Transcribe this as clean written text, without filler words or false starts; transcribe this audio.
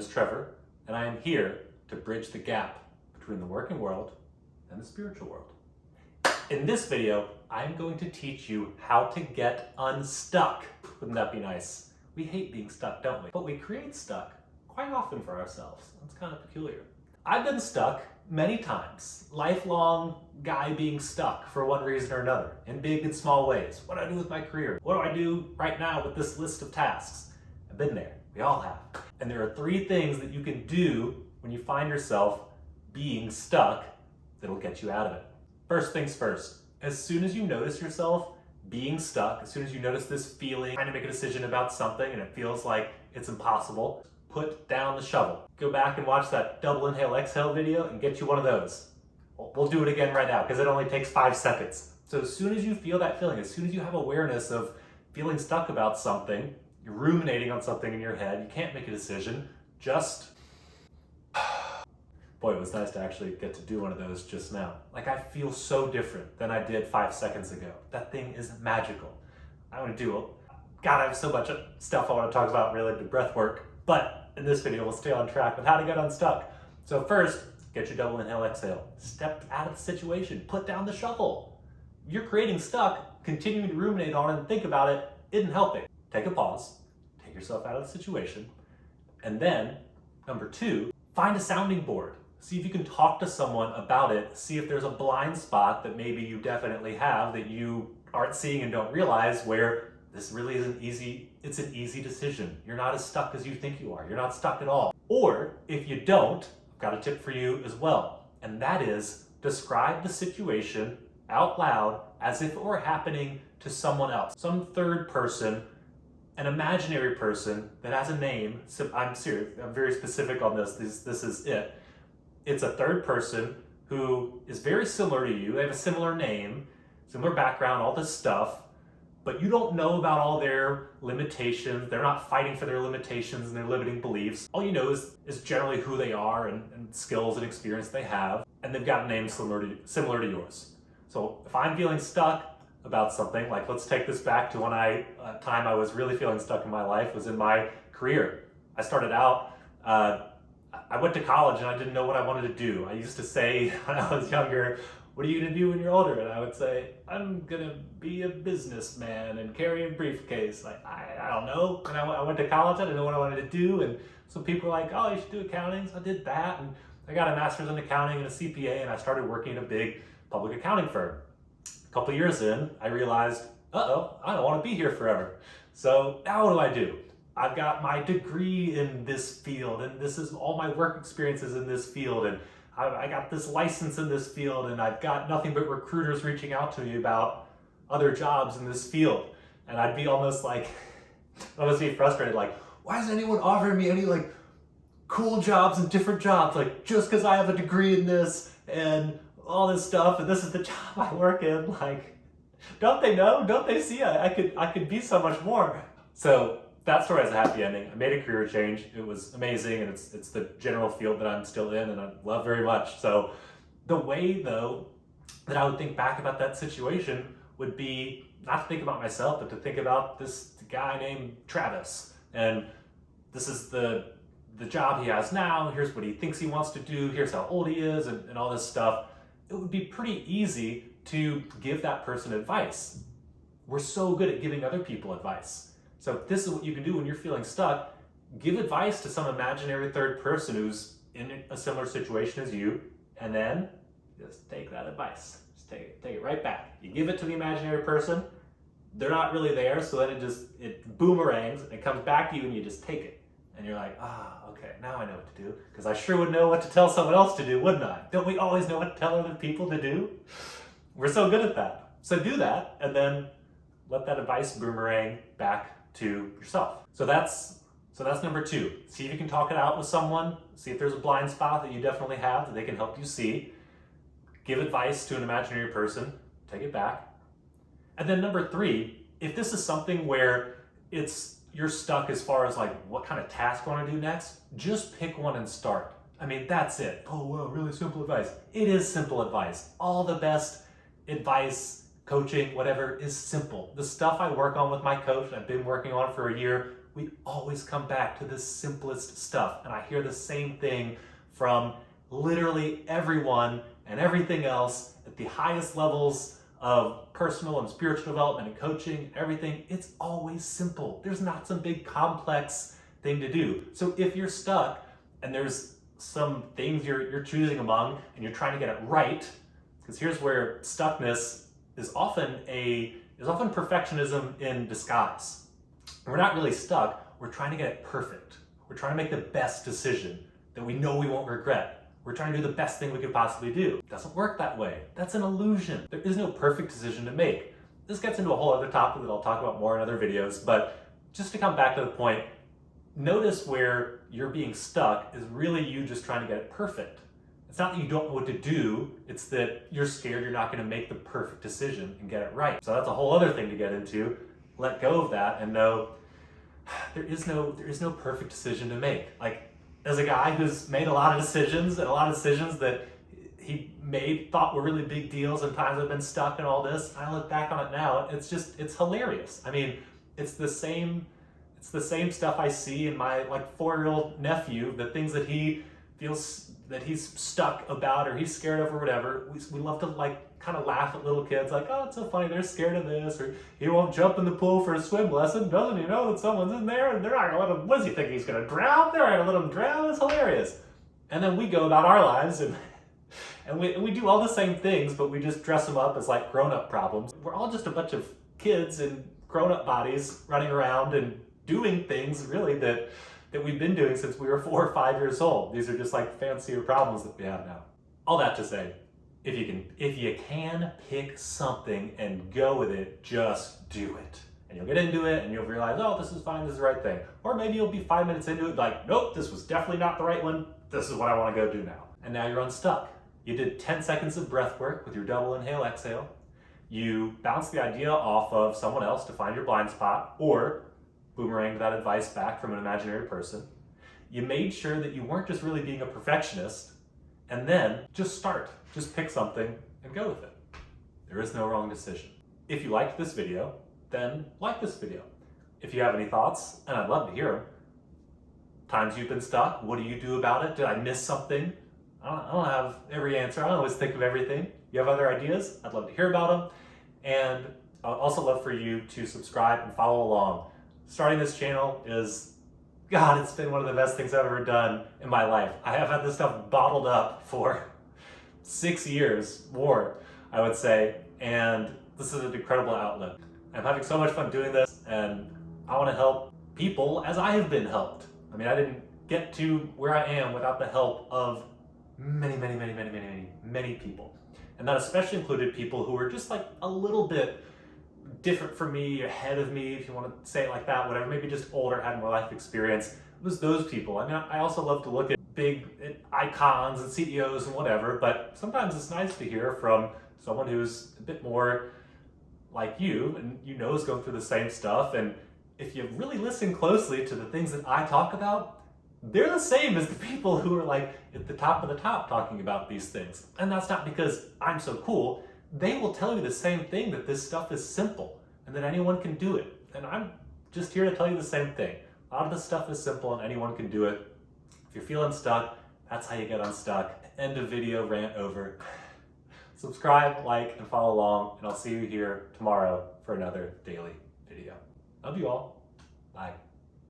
is Trevor, and I am here to bridge the gap between the working world and the spiritual world. In this video, I'm going to teach you how to get unstuck. Wouldn't that be nice? We hate being stuck, don't we? But we create stuck quite often for ourselves. It's kind of peculiar. I've been stuck many times. Lifelong guy being stuck for one reason or another, in big and small ways. What do I do with my career? What do I do right now with this list of tasks? I've been there. We all have. And there are 3 things that you can do when you find yourself being stuck that'll get you out of it. First things first, as soon as you notice yourself being stuck, as soon as you notice this feeling, trying to make a decision about something and it feels like it's impossible, put down the shovel. Go back and watch that double inhale exhale video and get you one of those. We'll do it again right now because it only takes 5 seconds. So as soon as you feel that feeling, as soon as you have awareness of feeling stuck about something, you're ruminating on something in your head, you can't make a decision, just boy, it was nice to actually get to do one of those just now. Like, I feel so different than I did 5 seconds ago. That thing is magical. I want to do, God, I have so much stuff I want to talk about related to breath work, but in this video, we'll stay on track with how to get unstuck. So first, get your double inhale exhale. Step out of the situation, put down the shovel. You're creating stuck, continuing to ruminate on it and think about it isn't helping. Take a pause, take yourself out of the situation, and then, number 2, find a sounding board. See if you can talk to someone about it. See if there's a blind spot that maybe you definitely have that you aren't seeing and don't realize, where this really isn't easy. It's an easy decision. You're not as stuck as you think you are. You're not stuck at all. Or if you don't, I've got a tip for you as well. And that is, describe the situation out loud as if it were happening to someone else. Some third person, an imaginary person that has a name. So I'm serious, I'm very specific on this. This is it. It's a third person who is very similar to you. They have a similar name, similar background, all this stuff, but you don't know about all their limitations. They're not fighting for their limitations and their limiting beliefs. All you know is generally who they are and skills and experience they have, and they've got a name similar to yours. So if I'm feeling stuck about something, like let's take this back to when time I was really feeling stuck in my life was in my career. I started out, I went to college and I didn't know what I wanted to do. I used to say when I was younger, what are you gonna do when you're older? And I would say, I'm gonna be a businessman and carry a briefcase. Like, I don't know. And I went to college, I didn't know what I wanted to do. And some people were like, oh, you should do accounting. So I did that. And I got a master's in accounting and a CPA, and I started working at a big public accounting firm. A couple years in, I realized, I don't wanna be here forever. So now what do? I've got my degree in this field, and this is all my work experiences in this field, and I got this license in this field, and I've got nothing but recruiters reaching out to me about other jobs in this field. And I'd be almost be frustrated, like, why isn't anyone offering me any like cool jobs and different jobs? Like, just because I have a degree in this and all this stuff, and this is the job I work in, like, don't they know? Don't they see I could be so much more? So that story has a happy ending. I made a career change. It was amazing, and it's the general field that I'm still in and I love very much. So the way, though, that I would think back about that situation would be not to think about myself, but to think about this guy named Travis. And this is the job he has now. Here's what he thinks he wants to do. Here's how old he is, and all this stuff. It would be pretty easy to give that person advice. We're so good at giving other people advice. So this is what you can do when you're feeling stuck. Give advice to some imaginary third person who's in a similar situation as you, and then just take that advice. Just take it right back. You give it to the imaginary person, they're not really there, so then it boomerangs, and it comes back to you, and you just take it. And you're like, okay, now I know what to do, because I sure would know what to tell someone else to do, wouldn't I? Don't we always know what to tell other people to do? We're so good at that. So do that, and then let that advice boomerang back to yourself. So that's number 2. See if you can talk it out with someone. See if there's a blind spot that you definitely have that they can help you see. Give advice to an imaginary person. Take it back. And then number 3, if this is something where you're stuck as far as like what kind of task you want to do next, just pick one and start. I mean, that's it. Oh, wow, really simple advice. It is simple advice. All the best advice, coaching, whatever, is simple. The stuff I work on with my coach, I've been working on for a year, we always come back to the simplest stuff. And I hear the same thing from literally everyone and everything else at the highest levels of personal and spiritual development and coaching, everything. It's always simple. There's not some big complex thing to do. So if you're stuck and there's some things you're choosing among and you're trying to get it right, because here's where stuckness is often perfectionism in disguise. We're not really stuck, we're trying to get it perfect. We're trying to make the best decision that we know we won't regret. We're trying to do the best thing we could possibly do. It doesn't work that way. That's an illusion. There is no perfect decision to make. This gets into a whole other topic that I'll talk about more in other videos, but just to come back to the point, notice where you're being stuck is really you just trying to get it perfect. It's not that you don't know what to do, it's that you're scared you're not going to make the perfect decision and get it right. So that's a whole other thing to get into. Let go of that and know there is no perfect decision to make. Like, as a guy who's made a lot of decisions, and a lot of decisions that he thought were really big deals, and times I've been stuck and all this, I look back on it now, it's hilarious. I mean, it's the same stuff I see in my 4-year-old nephew, the things that he feels that he's stuck about or he's scared of or whatever. We love to kind of laugh at little kids like, oh, it's so funny, they're scared of this, or he won't jump in the pool for a swim lesson, doesn't he know that someone's in there and they're not gonna let him, what does he think, he's gonna drown? They're not gonna let him drown, it's hilarious. And then we go about our lives and we do all the same things, but we just dress them up as grown-up problems. We're all just a bunch of kids in grown-up bodies running around and doing things really that we've been doing since we were 4 or 5 years old. These are just fancier problems that we have now. All that to say, if you can pick something and go with it, just do it. And you'll get into it and you'll realize, oh, this is fine, this is the right thing. Or maybe you'll be 5 minutes into it nope, this was definitely not the right one. This is what I want to go do now. And now you're unstuck. You did 10 seconds of breath work with your double inhale, exhale. You bounced the idea off of someone else to find your blind spot, or boomeranged that advice back from an imaginary person. You made sure that you weren't just really being a perfectionist, and then just start. Just pick something and go with it. There is no wrong decision. If you liked this video, then like this video. If you have any thoughts, and I'd love to hear them, times you've been stuck, what do you do about it? Did I miss something? I don't have every answer. I don't always think of everything. You have other ideas? I'd love to hear about them. And I would also love for you to subscribe and follow along. Starting this channel is, God, it's been one of the best things I've ever done in my life. I have had this stuff bottled up for 6 years more, I would say, and this is an incredible outlet. I'm having so much fun doing this, and I want to help people as I have been helped. I mean, I didn't get to where I am without the help of many people. And that especially included people who were just a little bit different from me, ahead of me, if you want to say it like that, whatever, maybe just older, had more life experience. It was those people. I mean, I also love to look at big icons and CEOs and whatever, but sometimes it's nice to hear from someone who's a bit more like you and is going through the same stuff. And if you really listen closely to the things that I talk about, they're the same as the people who are at the top of the top talking about these things. And that's not because I'm so cool. They will tell you the same thing, that this stuff is simple and that anyone can do it. And I'm just here to tell you the same thing. A lot of this stuff is simple and anyone can do it. If you're feeling stuck, that's how you get unstuck. End of video, rant over. Subscribe, like, and follow along, and I'll see you here tomorrow for another daily video. Love you all. Bye.